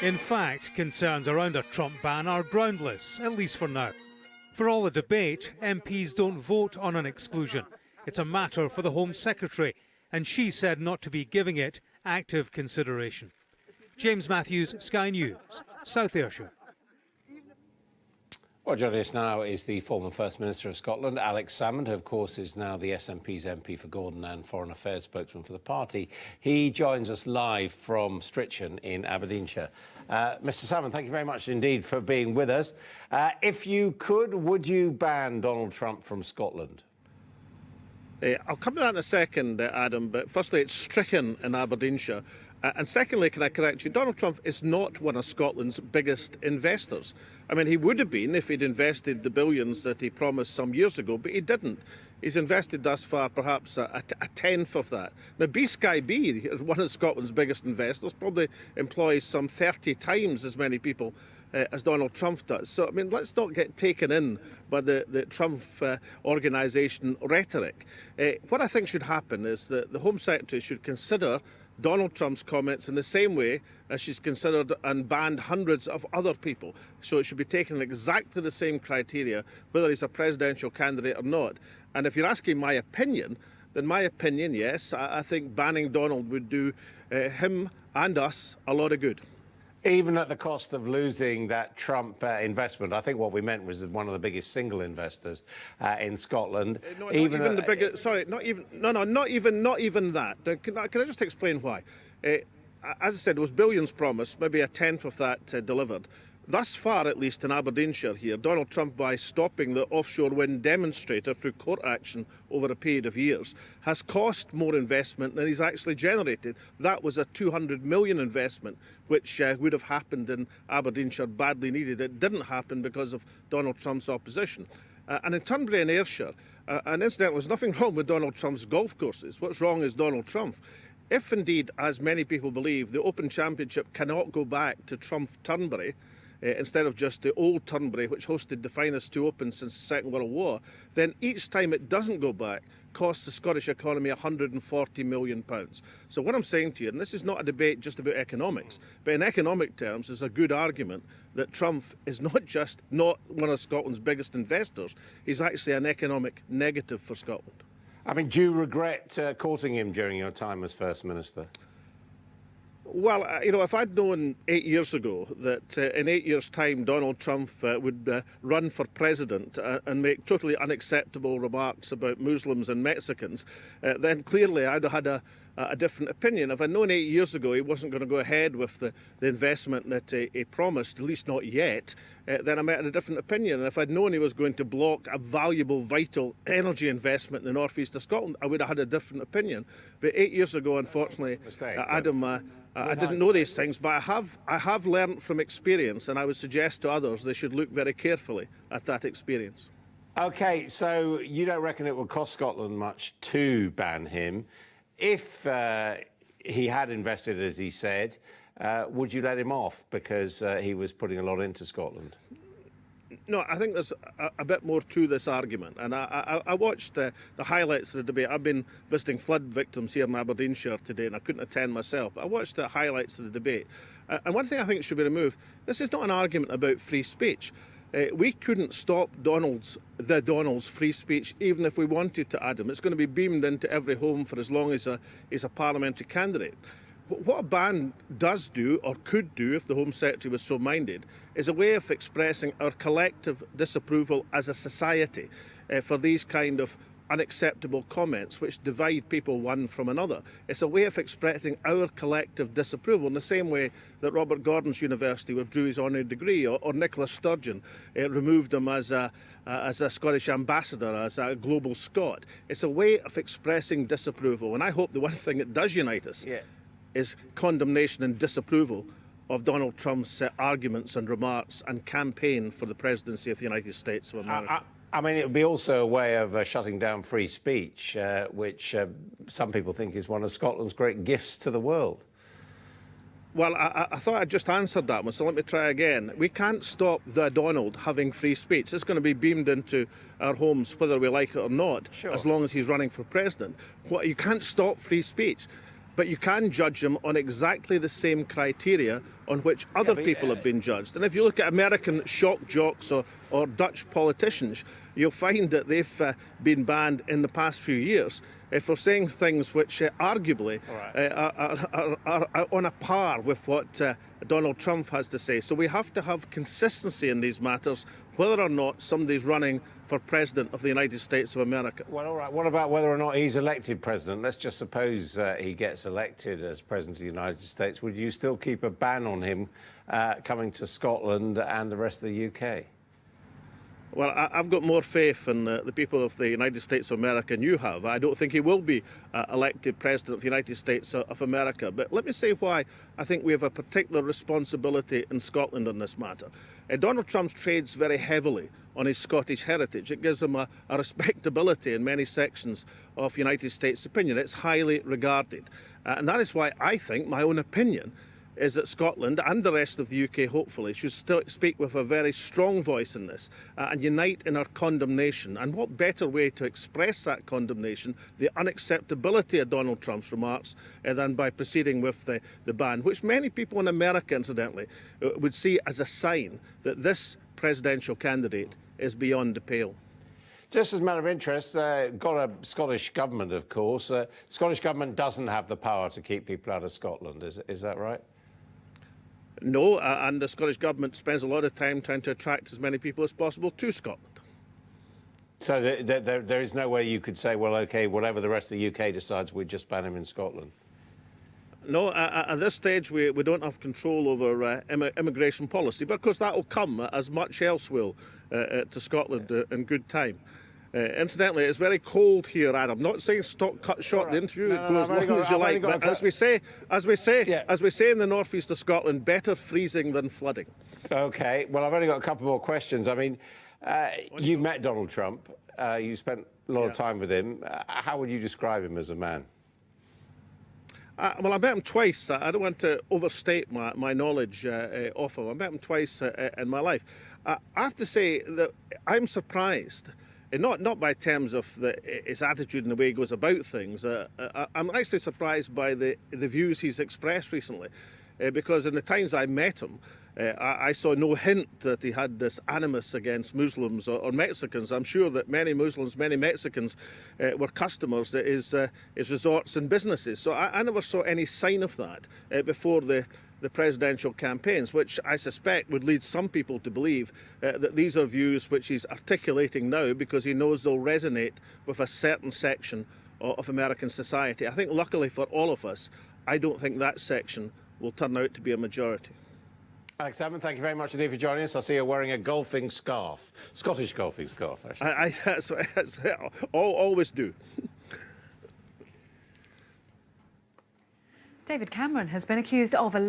In fact, concerns around a Trump ban are groundless, at least for now. For all the debate, MPs don't vote on an exclusion. It's a matter for the Home Secretary, and she said not to be giving it active consideration. James Matthews, Sky News, South Ayrshire. Well, joining us now is the former First Minister of Scotland, Alex Salmond, who, of course, is now the SNP's MP for Gordon and Foreign Affairs spokesman for the party. He joins us live from Strichan in Aberdeenshire. Mr Salmond, thank you very much indeed for being with us. If you could, would you ban Donald Trump from Scotland? I'll come to that in a second, Adam, but firstly, it's Strichan in Aberdeenshire. And secondly, can I correct you, Donald Trump is not one of Scotland's biggest investors. I mean, he would have been if he'd invested the billions that he promised some years ago, but he didn't. He's invested thus far perhaps a tenth of that. Now, BSkyB, one of Scotland's biggest investors, probably employs some 30 times as many people as Donald Trump does. So, I mean, let's not get taken in by the Trump organisation rhetoric. What I think should happen is that the Home Secretary should consider Donald Trump's comments in the same way as she's considered and banned hundreds of other people. So it should be taken in exactly the same criteria, whether he's a presidential candidate or not. And if you're asking my opinion, then my opinion, yes, I think banning Donald would do him and us a lot of good. Even at the cost of losing that Trump investment, I think what we meant was one of the biggest single investors in Scotland. Not even the biggest. Sorry, not even that. Can I just explain why? As I said, there was billions promised, maybe a tenth of that delivered. Thus far, at least in Aberdeenshire here, Donald Trump, by stopping the offshore wind demonstrator through court action over a period of years, has cost more investment than he's actually generated. That was a $200 million investment, which would have happened in Aberdeenshire, badly needed. It didn't happen because of Donald Trump's opposition. And in Turnberry and Ayrshire, and incidentally, there's nothing wrong with Donald Trump's golf courses. What's wrong is Donald Trump. If indeed, as many people believe, the Open Championship cannot go back to Trump Turnberry, instead of just the old Turnberry, which hosted the finest two Opens since the Second World War, then each time it doesn't go back costs the Scottish economy £140 million. So what I'm saying to you, and this is not a debate just about economics, but in economic terms, there's a good argument that Trump is not just not one of Scotland's biggest investors, he's actually an economic negative for Scotland. I mean, do you regret courting him during your time as First Minister? Well, you know, if I'd known 8 years ago that in 8 years' time Donald Trump would run for president and make totally unacceptable remarks about Muslims and Mexicans, then clearly I'd have had a different opinion. If I'd known 8 years ago he wasn't going to go ahead with the investment that he promised, at least not yet, then I might have a different opinion. And if I'd known he was going to block a valuable, vital energy investment in the northeast of Scotland, I would have had a different opinion. But 8 years ago, unfortunately, Adam, I didn't know these things, but I have learned from experience, and I would suggest to others they should look very carefully at that experience. OK, so you don't reckon it would cost Scotland much to ban him. If he had invested, as he said, would you let him off because he was putting a lot into Scotland? No, I think there's a bit more to this argument. And I watched the highlights of the debate. I've been visiting flood victims here in Aberdeenshire today, and I couldn't attend myself. I watched the highlights of the debate. And one thing I think should be removed, this is not an argument about free speech. We couldn't stop Donald's free speech even if we wanted to, Adam. It's going to be beamed into every home for as long as he's a parliamentary candidate. What a ban does do, or could do if the Home Secretary was so minded, is a way of expressing our collective disapproval as a society for these kind of unacceptable comments which divide people one from another. It's a way of expressing our collective disapproval in the same way that Robert Gordon's university withdrew his honorary degree, or Nicola Sturgeon removed him as a Scottish ambassador, as a global Scot. It's a way of expressing disapproval, and I hope the one thing that does unite us is condemnation and disapproval of Donald Trump's arguments and remarks and campaign for the presidency of the United States of America. I mean, it would be also a way of shutting down free speech, which some people think is one of Scotland's great gifts to the world. Well, I thought I'd just answered that one, so let me try again. We can't stop the Donald having free speech. It's going to be beamed into our homes whether we like it or not, as long as he's running for president. You can't stop free speech. but you can judge him on exactly the same criteria on which other people have been judged. And if you look at American shock jocks or Dutch politicians, you'll find that they've been banned in the past few years for saying things which arguably are on a par with what Donald Trump has to say. So we have to have consistency in these matters, whether or not somebody's running for President of the United States of America. Well, all right. What about whether or not he's elected president? Let's just suppose he gets elected as President of the United States. Would you still keep a ban on him coming to Scotland and the rest of the UK? Well, I've got more faith in the people of the United States of America than you have. I don't think he will be elected President of the United States of America. But let me say why I think we have a particular responsibility in Scotland on this matter. Donald Trump trades very heavily on his Scottish heritage. It gives him a respectability in many sections of United States opinion. It's highly regarded. And that is why I think, my own opinion, is that Scotland and the rest of the UK, hopefully, should still speak with a very strong voice in this and unite in our condemnation. And what better way to express that condemnation, the unacceptability of Donald Trump's remarks, than by proceeding with the ban, which many people in America, incidentally, would see as a sign that this presidential candidate is beyond the pale. Just as a matter of interest, got a Scottish government, of course. Scottish government doesn't have the power to keep people out of Scotland, is that right? No, and the Scottish Government spends a lot of time trying to attract as many people as possible to Scotland. So there is no way you could say, well, OK, whatever the rest of the UK decides, we just ban him in Scotland? No, at this stage, we don't have control over immigration policy, but of course that will come, as much else will, to Scotland in good time. Incidentally, it's very cold here, Adam. I'm not saying cut short the interview. Go as long as you like. But as we say in the northeast of Scotland, better freezing than flooding. OK. Well, I've only got a couple more questions. I mean, you've met Donald Trump. You spent a lot of time with him. How would you describe him as a man? Well, I met him twice. I don't want to overstate my knowledge of him. I met him twice in my life. I have to say that I'm surprised. Not by terms of his attitude and the way he goes about things. I'm actually surprised by the views he's expressed recently, because in the times I met him, I saw no hint that he had this animus against Muslims or Mexicans. I'm sure that many Muslims, many Mexicans were customers at his resorts and businesses. So I never saw any sign of that before the presidential campaigns, which I suspect would lead some people to believe that these are views which he's articulating now because he knows they'll resonate with a certain section of American society. I think luckily for all of us, I don't think that section will turn out to be a majority. Alex Salmond, thank you very much indeed for joining us. I see you're wearing a golfing scarf, Scottish golfing scarf, I should say. Always do. David Cameron has been accused of a